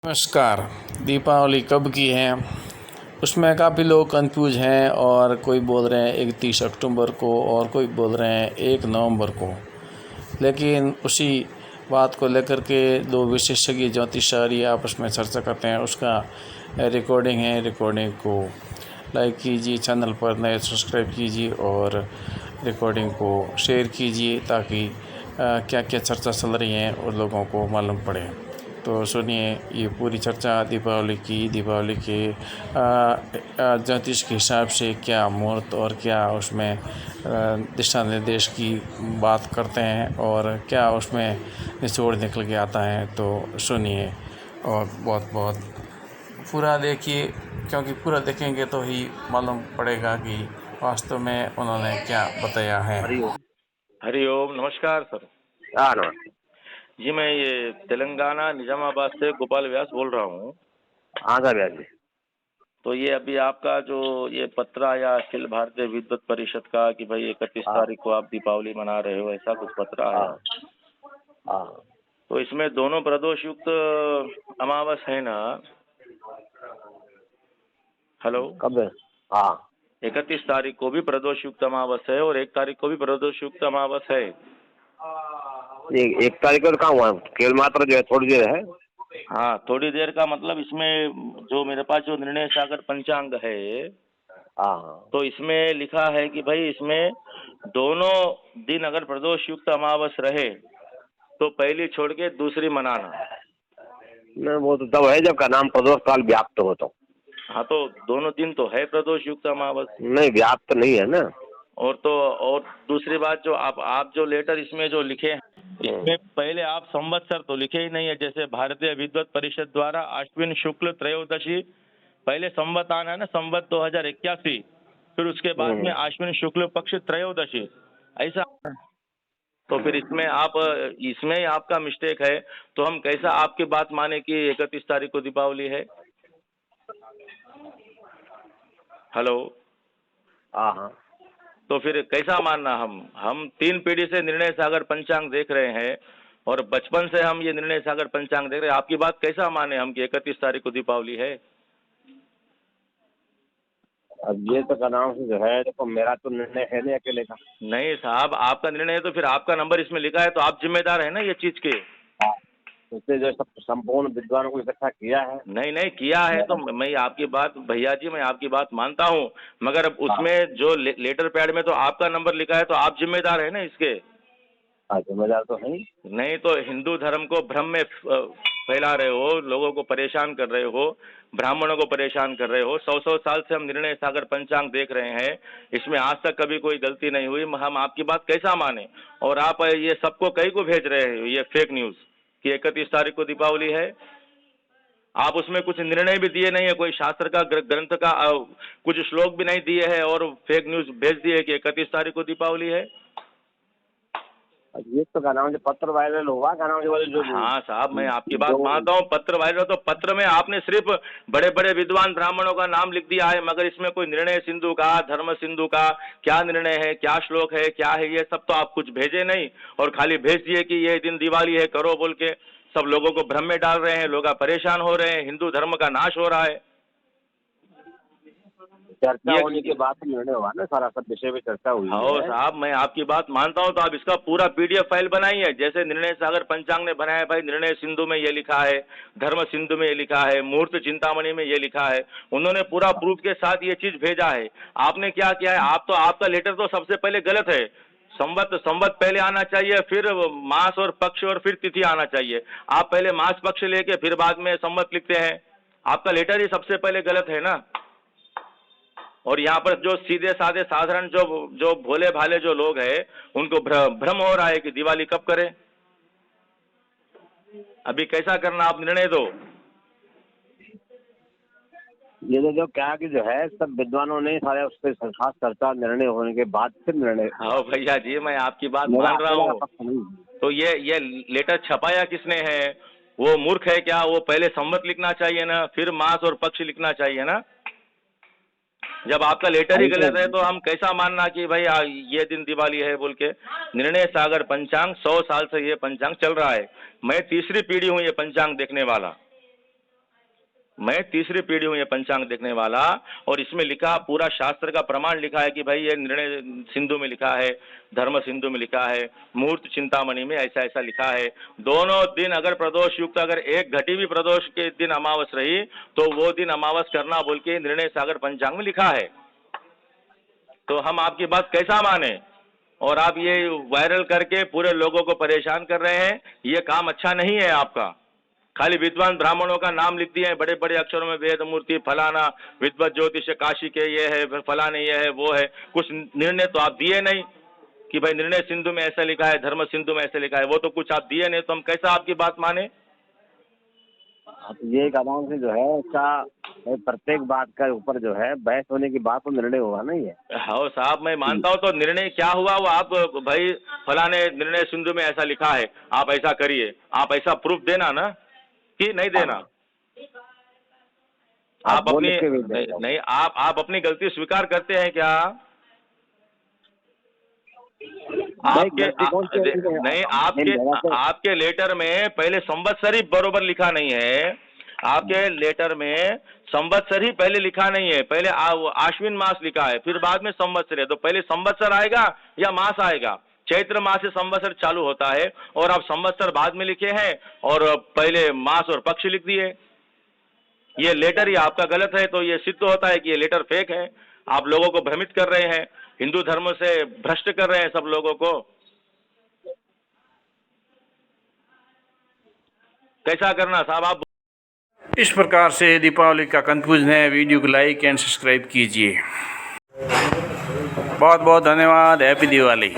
नमस्कार। दीपावली कब की है उसमें काफ़ी लोग कंफ्यूज हैं और कोई बोल रहे हैं 31 अक्टूबर को और कोई बोल रहे हैं 1 नवंबर को। लेकिन उसी बात को लेकर के दो विशेषज्ञ ज्योतिषाचार्य आपस में चर्चा करते हैं। उसका रिकॉर्डिंग है। रिकॉर्डिंग को लाइक कीजिए, चैनल पर नए सब्सक्राइब कीजिए और रिकॉर्डिंग को शेयर कीजिए ताकि क्या क्या चर्चा चल रही है और लोगों को मालूम पड़े। तो सुनिए ये पूरी चर्चा दीपावली के ज्योतिष के हिसाब से क्या मुहूर्त और क्या उसमें दिशा निर्देश की बात करते हैं और क्या उसमें निचोड़ निकल के आता है। तो सुनिए और बहुत बहुत पूरा देखिए, क्योंकि पूरा देखेंगे तो ही मालूम पड़ेगा कि वास्तव में उन्होंने क्या बताया है। हरिओम। नमस्कार सर। हाँ नमस्ते जी, मैं ये तेलंगाना निजामाबाद से गोपाल व्यास बोल रहा हूँ। हाँ सर व्यास जी। तो ये अभी आपका जो ये पत्र आया अखिल भारतीय विद्वत परिषद का कि भाई 31 हाँ तारीख को आप दीपावली मना रहे हो, ऐसा कुछ पत्र हाँ आया। हाँ तो इसमें दोनों प्रदोष युक्त अमावस है ना? हेलो। कब है? हाँ 31 तारीख को भी प्रदोष युक्त अमावस है और 1 तारीख को भी प्रदोष युक्त अमावस है। एक तारीख को कहाँ हुआ? केवल मात्र जो है थोड़ी देर है। हाँ, थोड़ी देर का मतलब इसमें जो मेरे पास जो निर्णय सागर पंचांग है हाँ तो इसमें लिखा है कि भाई इसमें दोनों दिन अगर प्रदोष युक्त अमावस रहे तो पहली छोड़ के दूसरी मनाना। नहीं, वो तो तब है जब का नाम प्रदोष काल व्याप्त हो तो। हाँ, तो दोनों दिन तो है प्रदोष युक्त अमावस। नहीं, व्याप्त नहीं है ना। और दूसरी बात जो आप जो लेटर इसमें जो लिखे हैं इसमें पहले आप संवत्सर तो लिखे ही नहीं है। जैसे भारतीय विद्वत परिषद द्वारा अश्विन शुक्ल त्रयोदशी पहले संवत आना है ना, संवत 2081, फिर उसके बाद में अश्विन शुक्ल पक्ष त्रयोदशी, ऐसा। तो फिर इसमें ही आपका मिस्टेक है। तो हम कैसा आपकी बात माने कि 31 तारीख को दीपावली है? हेलो। हाँ हाँ तो फिर कैसा मानना? हम 3 पीढ़ी से निर्णय सागर पंचांग देख रहे हैं और बचपन से हम ये निर्णय सागर पंचांग देख रहे हैं। आपकी बात कैसा माने हम कि 31 तारीख को दीपावली है? अब ये तो का नाम से जो है, देखो मेरा तो निर्णय है नहीं अकेले का। नहीं साहब, आपका निर्णय है तो फिर आपका नंबर इसमें लिखा है तो आप जिम्मेदार है ना ये चीज के। हाँ, उससे जो सब संपूर्ण विद्वानों को इकट्ठा किया है। नहीं नहीं किया है तो मैं आपकी बात, भैया जी मैं आपकी बात मानता हूँ, मगर अब उसमें जो लेटर पैड में तो आपका नंबर लिखा है तो आप जिम्मेदार है ना इसके। हाँ, जिम्मेदार तो है ही। नहीं तो हिंदू धर्म को भ्रम में फैला रहे हो, लोगों को परेशान कर रहे हो, ब्राह्मणों को परेशान कर रहे हो। 100 साल से हम निर्णय सागर पंचांग देख रहे हैं, इसमें आज तक कभी कोई गलती नहीं हुई। हम आपकी बात कैसा माने? और आप ये सबको कई को भेज रहे हो ये फेक न्यूज कि 31 तारीख को दीपावली है। आप उसमें कुछ निर्णय भी दिए नहीं है, कोई शास्त्र का ग्रंथ का कुछ श्लोक भी नहीं दिए हैं और फेक न्यूज भेज दिए कि 31 तारीख को दीपावली है। अब ये तो का नाम जो पत्र वायरल हुआ का नाम जो हाँ साहब, मैं आपकी बात मानता हूँ। पत्र वायरल तो पत्र में आपने सिर्फ बड़े बड़े विद्वान ब्राह्मणों का नाम लिख दिया है, मगर इसमें कोई निर्णय सिंधु का, धर्म सिंधु का क्या निर्णय है, क्या श्लोक है, क्या है, ये सब तो आप कुछ भेजे नहीं और खाली भेज दिए कि ये दिन दिवाली है करो बोल के। सब लोगों को भ्रम में डाल रहे हैं, लोग परेशान हो रहे हैं, हिंदू धर्म का नाश हो रहा है। चर्चा होने के बाद निर्णय हुआ ना, सारा सब विषय में चर्चा हुई हाँ है। साहब, मैं आपकी बात मानता हूँ। तो आप इसका पूरा पीडीएफ फाइल बनाइए, जैसे निर्णय सागर पंचांग ने बनाया। भाई निर्णय सिंधु में ये लिखा है, धर्म सिंधु में ये लिखा है, मुहूर्त चिंतामणि में ये लिखा है। उन्होंने पूरा प्रूफ के साथ ये चीज भेजा है। आपने क्या किया है? आपका लेटर तो सबसे पहले गलत है। संवत पहले आना चाहिए, फिर मास और पक्ष और फिर तिथि आना चाहिए। आप पहले मास पक्ष लेके फिर बाद में संवत लिखते हैं। आपका लेटर ही सबसे पहले गलत है ना। और यहाँ पर जो सीधे साधे साधारण जो भोले भाले जो लोग हैं उनको भ्रम हो रहा है कि दिवाली कब करें। अभी कैसा करना, आप निर्णय दो। ये तो जो क्या कि जो है सब विद्वानों ने सारे उस पर खास चर्चा निर्णय होने के बाद फिर निर्णय। हाँ भैया जी, मैं आपकी बात मान रहा हूँ। तो ये लेटर छपाया किसने है? वो मूर्ख है क्या? वो पहले संवत लिखना चाहिए ना, फिर मास और पक्ष लिखना चाहिए ना। जब आपका लेटर ही गलत है तो हम कैसा मानना कि भाई ये दिन दिवाली है बोल के। निर्णय सागर पंचांग 100 साल से ये पंचांग चल रहा है। मैं तीसरी पीढ़ी हूँ ये पंचांग देखने वाला। मैं तीसरी पीढ़ी हूँ ये पंचांग देखने वाला, और इसमें लिखा पूरा शास्त्र का प्रमाण लिखा है कि भाई ये निर्णय सिंधु में लिखा है, धर्म सिंधु में लिखा है, मुहूर्त चिंतामणि में ऐसा ऐसा लिखा है। दोनों दिन अगर प्रदोष युक्त अगर एक घटी भी प्रदोष के दिन अमावस रही तो वो दिन अमावस करना बोल के निर्णय सागर पंचांग में लिखा है। तो हम आपकी बात कैसा माने? और आप ये वायरल करके पूरे लोगों को परेशान कर रहे हैं, ये काम अच्छा नहीं है आपका। खाली विद्वान ब्राह्मणों का नाम लिख दिए हैं बड़े बड़े अक्षरों में, वेद मूर्ति फलाना, विद्वत ज्योतिष काशी के ये है, फलाने ये है वो है। कुछ निर्णय तो आप दिए नहीं कि भाई निर्णय सिंधु में ऐसा लिखा है, धर्म सिंधु में ऐसा लिखा है, वो तो कुछ आप दिए नहीं, तो हम कैसा आपकी बात माने? तो ये कदम से जो है इसका प्रत्येक बात का ऊपर जो है बहस होने की बात तो निर्णय होगा ना ये। हाँ साहब, मैं मानता हूँ, तो निर्णय क्या हुआ वो आप भाई फलाने निर्णय सिंधु में ऐसा लिखा है, आप ऐसा करिए, आप ऐसा प्रूफ देना ना कि नहीं देना। आप अपनी नहीं आप अपनी गलती स्वीकार करते हैं क्या? आपके लेटर में पहले संवत्सरी बरोबर लिखा नहीं है। आपके लेटर में संवत्सर ही पहले लिखा नहीं है, पहले आश्विन मास लिखा है, फिर बाद में संवत्सर है। तो पहले संवत्सर आएगा या मास आएगा? चैत्र मास से संवत्सर चालू होता है और आप संवत्सर बाद में लिखे हैं और पहले मास और पक्ष लिख दिए। ये लेटर ही आपका गलत है, तो ये सिद्ध होता है कि ये लेटर फेक है। आप लोगों को भ्रमित कर रहे हैं, हिंदू धर्म से भ्रष्ट कर रहे हैं सब लोगों को। कैसा करना साहब आप? इस प्रकार से दीपावली का कंक्लूजन है। वीडियो को लाइक एंड सब्सक्राइब कीजिए। बहुत बहुत धन्यवाद। हैप्पी दिवाली।